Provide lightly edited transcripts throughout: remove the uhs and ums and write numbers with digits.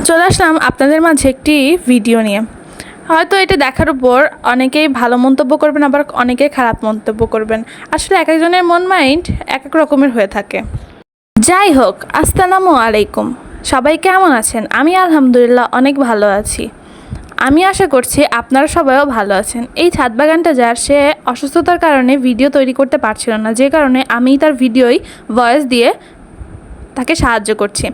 চলে আসলাম আপনাদের মাঝে একটি ভিডিও নিয়ে। হয়তো এটা দেখার উপর অনেকেই ভালো মন্তব্য করবেন, আবার অনেকেই খারাপ মন্তব্য করবেন। আসলে এক একজনের মন মাইন্ড এক এক রকমের হয়ে থাকে। যাই হোক, আসসালামু আলাইকুম। সবাই কেমন আছেন? আমি আলহামদুলিল্লাহ অনেক ভালো আছি। আমি আশা করছি আপনারা সবাইও ভালো আছেন। এই ছাদ বাগানটা যার, সে অসুস্থতার কারণে ভিডিও তৈরি করতে পারছিল না, যে কারণে আমি তার ভিডিওই ভয়েস দিয়ে তাকে সাহায্য করছি।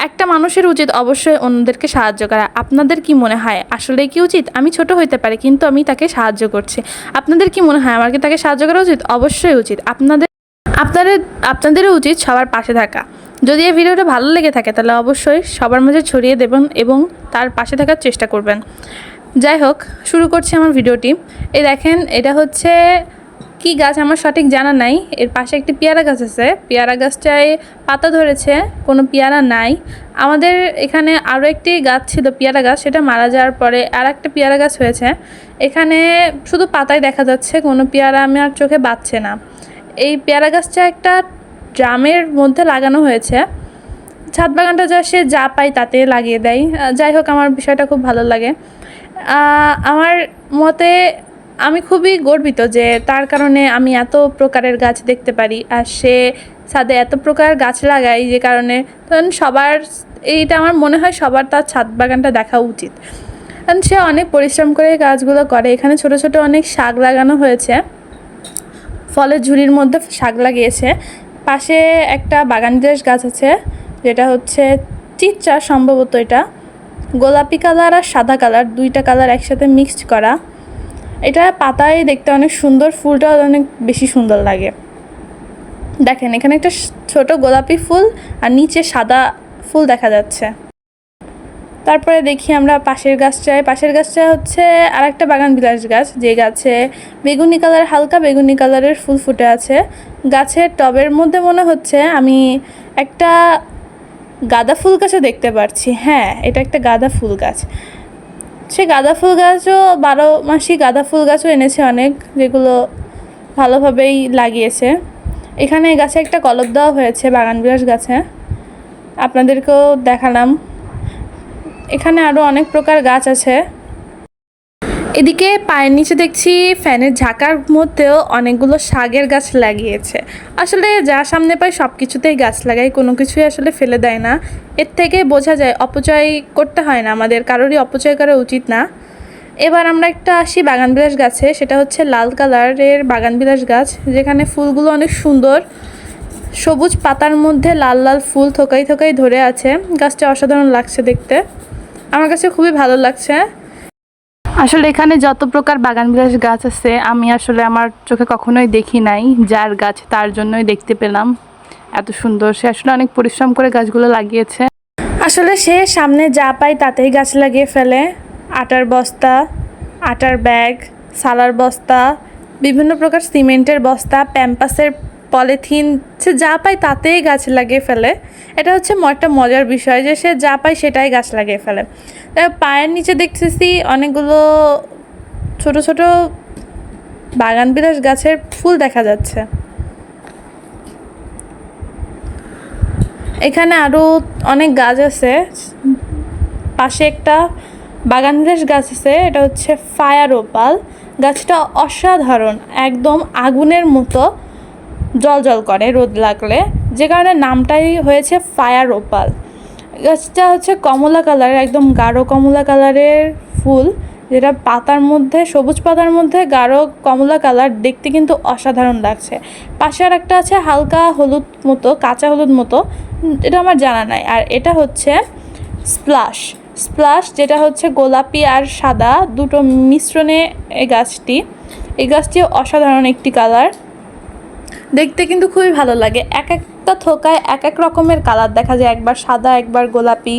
একটা মানুষের উচিত অবশ্যই অন্যদেরকে সাহায্য করা। আপনাদের কি মনে হয় আসলে কি উচিত? আমি ছোট হইতে পারি, কিন্তু আমি তাকে সাহায্য করছি। আপনাদের কি মনে হয় আমার কি তাকে সাহায্য করা উচিত? অবশ্যই উচিত। আপনাদেরও উচিত সবার পাশে থাকা। যদি এই ভিডিওটা ভালো লেগে থাকে তাহলে অবশ্যই সবার মাঝে ছড়িয়ে দেবেন এবং তার পাশে থাকার চেষ্টা করবেন। যাই হোক, শুরু করছি আমার ভিডিওটি। এই দেখেন, এটা হচ্ছে কি গাছ আমার সঠিক জানা নাই। এর পাশে একটি পেয়ারা গাছ আছে। পেয়ারা গাছটায় পাতা ধরেছে, কোনো পেয়ারা নাই। আমাদের এখানে আরও একটি গাছ ছিল পেয়ারা গাছ, সেটা মারা যাওয়ার পরে আর একটা পেয়ারা গাছ হয়েছে। এখানে শুধু পাতাই দেখা যাচ্ছে, কোনো পেয়ারা আমি আর চোখে বাজছে না। এই পেয়ারা গাছটা একটা ড্রামের মধ্যে লাগানো হয়েছে। ছাদ বাগানটা সে যা পায় তাতে লাগিয়ে দেয়। যাই হোক, আমার বিষয়টা খুব ভালো লাগে। আমার মতে আমি খুবই গর্বিত যে তার কারণে আমি এত প্রকারের গাছ দেখতে পারি, আর সে ছাদে এত প্রকার গাছ লাগায়, যে কারণে তখন সবার, এইটা আমার মনে হয় সবার তার ছাদ বাগানটা দেখা উচিত। কারণ সে অনেক পরিশ্রম করে গাছগুলো করে। এখানে ছোট ছোট অনেক শাক লাগানো হয়েছে, ফলের ঝুড়ির মধ্যে শাক লাগিয়েছে। পাশে একটা বাগানবিলাস গাছ আছে, যেটা হচ্ছে চিচ্চা সম্ভবত। এটা গোলাপি কালার আর সাদা কালার, দুইটা কালার একসাথে মিক্সড করা। এটা পাতায় দেখতে অনেক সুন্দর, ফুলটাও অনেক বেশি সুন্দর লাগে। দেখেন, এখানে একটা ছোট গোলাপি ফুল আর নিচে সাদা ফুল দেখা যাচ্ছে। তারপরে দেখি আমরা পাশের গাছটায় হচ্ছে আর একটা বাগান বিলাস গাছ, যে গাছে বেগুনি কালার, হালকা বেগুনি কালারের ফুল ফুটে আছে। গাছের টবের মধ্যে মনে হচ্ছে আমি একটা গাঁদা ফুল গাছও দেখতে পারছি। হ্যাঁ, এটা একটা গাঁদা ফুল গাছ। সে গাঁদা ফুল গাছও 12 মাসি গাঁদা ফুল গাছও এনেছে অনেক, যেগুলো ভালোভাবেই লাগিয়েছে। এখানে গাছে একটা কলপ দেওয়া হয়েছে বাগানবিলাস গাছে, আপনাদেরকেও দেখালাম। এখানে আরও অনেক প্রকার গাছ আছে। এদিকে পায়ের নিচে দেখছি ফ্যানের ঝাঁকার মধ্যেও অনেকগুলো শাকের গাছ লাগিয়েছে। আসলে যা সামনে পায় সব কিছুতেই গাছ লাগায়, কোনো কিছুই আসলে ফেলে দেয় না। এর থেকে বোঝা যায় অপচয় করতে হয় না, আমাদের কারোরই অপচয় করা উচিত না। এবার আমরা একটা আসি বাগানবিলাস গাছে, সেটা হচ্ছে লাল কালারের বাগানবিলাস গাছ, যেখানে ফুলগুলো অনেক সুন্দর, সবুজ পাতার মধ্যে লাল লাল ফুল থোকাই থোকাই ধরে আছে। গাছটা অসাধারণ লাগছে দেখতে, আমার কাছে খুবই ভালো লাগছে। আসলে এখানে যত প্রকার বাগানবিলাস গাছ আছে আমি আসলে আমার চোখে কখনোই দেখি নাই। যার গাছ তার জন্যই দেখতে পেলাম এত সুন্দর। সে আসলে অনেক পরিশ্রম করে গাছগুলো লাগিয়েছে। আসলে সে সামনে যা পায় তাতেই গাছ লাগিয়ে ফেলে। আটার বস্তা, আটার ব্যাগ, সালার বস্তা, বিভিন্ন প্রকার সিমেন্টের বস্তা, প্যাম্পাসের পলিথিন, সে যা পায় তাতেই গাছ লাগিয়ে ফেলে। এটা হচ্ছে একটা মজার বিষয় যে সে যা পায় সেটাই গাছ লাগিয়ে ফেলে। পায়ের নিচে দেখতেছি অনেকগুলো ছোট ছোট বাগানবিলাস গাছের ফুল দেখা যাচ্ছে। এখানে আরও অনেক গাছ আছে। পাশে একটা বাগানবিলাস গাছ আছে, এটা হচ্ছে ফায়ার ওপাল। গাছটা অসাধারণ, একদম আগুনের মতো জল করে রোদ লাগলে, যে কারণে নামটাই হয়েছে ফায়ার ওপাল। গাছটা হচ্ছে কমলা কালারের, একদম গাঢ় কমলা কালারের ফুল, যেটা পাতার মধ্যে, সবুজ পাতার মধ্যে গাঢ় কমলা কালার, দেখতে কিন্তু অসাধারণ লাগছে। পাশে আর একটা আছে হালকা হলুদ মতো, কাঁচা হলুদ মতো, এটা আমার জানা নাই। আর এটা হচ্ছে স্প্লাশ, যেটা হচ্ছে গোলাপি আর সাদা দুটো মিশ্রণে এই গাছটি অসাধারণ একটি কালার, দেখতে কিন্তু খুবই ভালো লাগে। এক একটা থোকায় এক এক রকমের কালার দেখা যায়, একবার সাদা, একবার গোলাপি,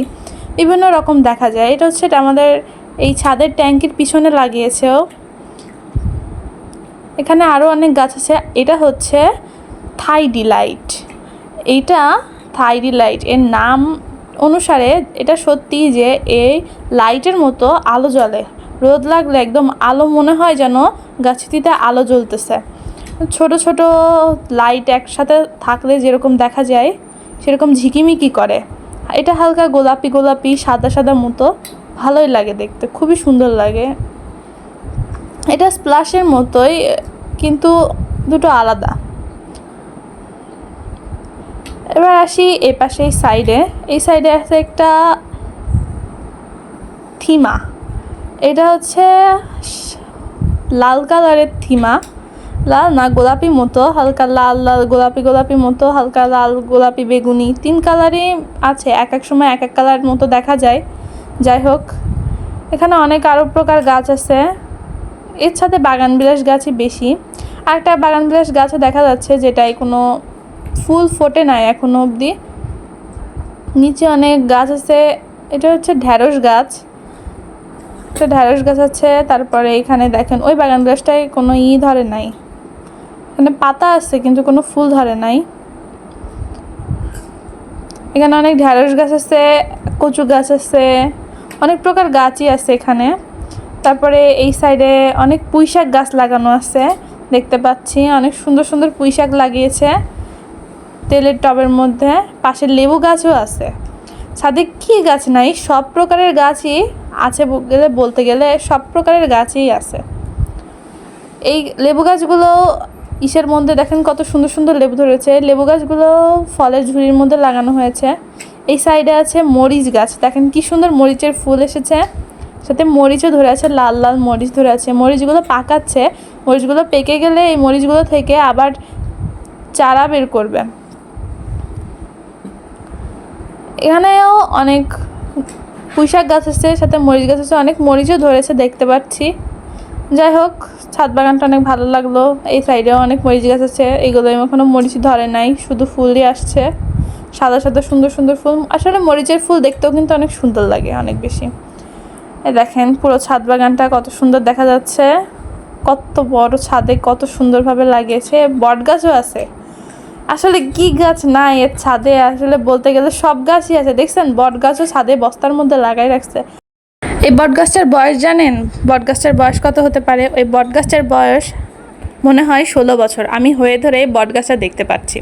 বিভিন্ন রকম দেখা যায়। এটা হচ্ছে আমাদের এই ছাদের ট্যাঙ্কির পিছনে লাগিয়েছেও। এখানে আরও অনেক গাছ আছে। এটা হচ্ছে থাই ডিলাইট, এর নাম অনুসারে এটা সত্যি যে এই লাইটের মতো আলো জ্বলে, রোদ লাগলে একদম আলো মনে হয় যেন গাছটিতে আলো জ্বলতেছে। ছোট ছোট লাইট একসাথে থাকলে যেরকম দেখা যায় সেরকম ঝিকিমিকি করে। এটা হালকা গোলাপি গোলাপি সাদা সাদা মতো, ভালোই লাগে দেখতে, খুবই সুন্দর লাগে। এটা স্প্লাশের মতোই কিন্তু দুটো আলাদা। এবার আসি এই পাশে এই সাইডে আছে একটা থিমা। এটা হচ্ছে লাল কালারের থিমা, লাল না গোলাপি মতো, হালকা লাল লাল গোলাপি গোলাপি মতো, হালকা লাল গোলাপি বেগুনি, 3 কালারই আছে, এক এক সময় এক এক কালার মতো দেখা যায়। যাই হোক, এখানে অনেক আরও প্রকার গাছ আছে, এর সাথে বাগানবিলাস গাছই বেশি। আর একটা বাগানবিলাস গাছও দেখা যাচ্ছে যেটাই কোনো ফুল ফোটে নাই এখনো অবধি। নিচে অনেক গাছ আছে, এটা হচ্ছে ঢ্যাঁড়স গাছ, একটা ঢ্যাঁড়স গাছ আছে। তারপরে এখানে দেখেন ওই বাগানবিলাসটায় কোনো ধরে নাই, এখানে পাতা আছে কিন্তু কোনো ফুল ধরে নাই। এখানে অনেক ঢ্যাঁড়স গাছ আছে, কচু গাছ আছে, অনেক প্রকার গাছই আছে এখানে। তারপরে এই সাইডে অনেক পুঁইশাক গাছ লাগানো আছে দেখতে পাচ্ছি, অনেক সুন্দর সুন্দর পুঁইশাক লাগিয়েছে তেলের টবের মধ্যে। পাশে লেবু গাছও আছে, ছাদে কি গাছ নাই, সব প্রকারের গাছই আছে বলতে গেলে সব প্রকারের গাছই আছে। এই লেবু গাছগুলো ইসের মধ্যে দেখেন কত সুন্দর সুন্দর লেবু ধরেছে, লেবু গাছগুলো ফলের ঝুড়ির মধ্যে লাগানো হয়েছে। এই সাইডে আছে মরিচ গাছ, দেখেন কি সুন্দর মরিচের ফুল এসেছে, সাথে মরিচও ধরে আছে, লাল লাল মরিচ ধরে আছে। মরিচগুলো পাকাচ্ছে, মরিচগুলো পেকে গেলে এই মরিচগুলো থেকে আবার চারা বের করবে। এখানেও অনেক পুঁইশাক গাছ আছে, সাথে মরিচ গাছ আছে, অনেক মরিচও ধরেছে দেখতে পাচ্ছি। যাই হোক, ছাদ বাগানটা অনেক ভালো লাগলো। এই সাইডেও অনেক মরিচ গাছ আছে, এগুলো এখনো মরিচ ধরে নাই, শুধু ফুলই আসছে, সাদা সাদা সুন্দর সুন্দর ফুল। আসলে মরিচের ফুল দেখতেও কিন্তু অনেক সুন্দর লাগে, অনেক বেশি। এই দেখেন পুরো ছাদ বাগানটা কত সুন্দর দেখা যাচ্ছে, কত বড় ছাদে কত সুন্দরভাবে লাগিয়েছে। বট গাছও আছে, আসলে কি গাছ নাই এর ছাদে, আসলে বলতে গেলে সব গাছই আছে। দেখছেন বট গাছও ছাদে বস্তার মধ্যে লাগাই রাখছে। এই বট গাছটার বয়স জানেন? বট গাছটার বয়স কত হতে পারে? ওই বট গাছটার বয়স মনে হয় 16 বছর। আমি হয়ে ধরে এই বট গাছটা দেখতে পাচ্ছি।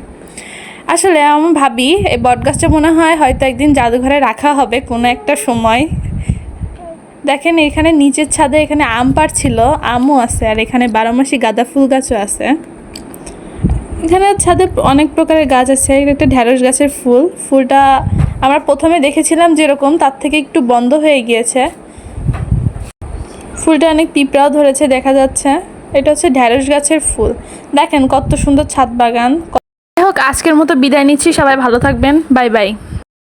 আসলে আমি ভাবি এই বট গাছটা মনে হয় হয়তো একদিন জাদুঘরে রাখা হবে কোনো একটা সময়। দেখেন এখানে নিচের ছাদে এখানে আম পাড়ছিল, আমও আছে, আর এখানে 12 মাসি গাঁদা ফুল গাছও আছে। এখানে ছাদে অনেক প্রকারের গাছ আছে। একটা ঢ্যাঁড়স গাছের ফুলটা আমরা প্রথমে দেখেছিলাম যেরকম, তার থেকে একটু বন্ধ হয়ে গিয়েছে। ফুলটা অনেক পিঁপড়াও ধরেছে দেখা যাচ্ছে। এটা হচ্ছে ঢ্যাঁড়স গাছের ফুল। দেখেন কত সুন্দর ছাদ বাগান। যাই হোক, আজকের মতো বিদায় নিচ্ছি, সবাই ভালো থাকবেন, বাই বাই।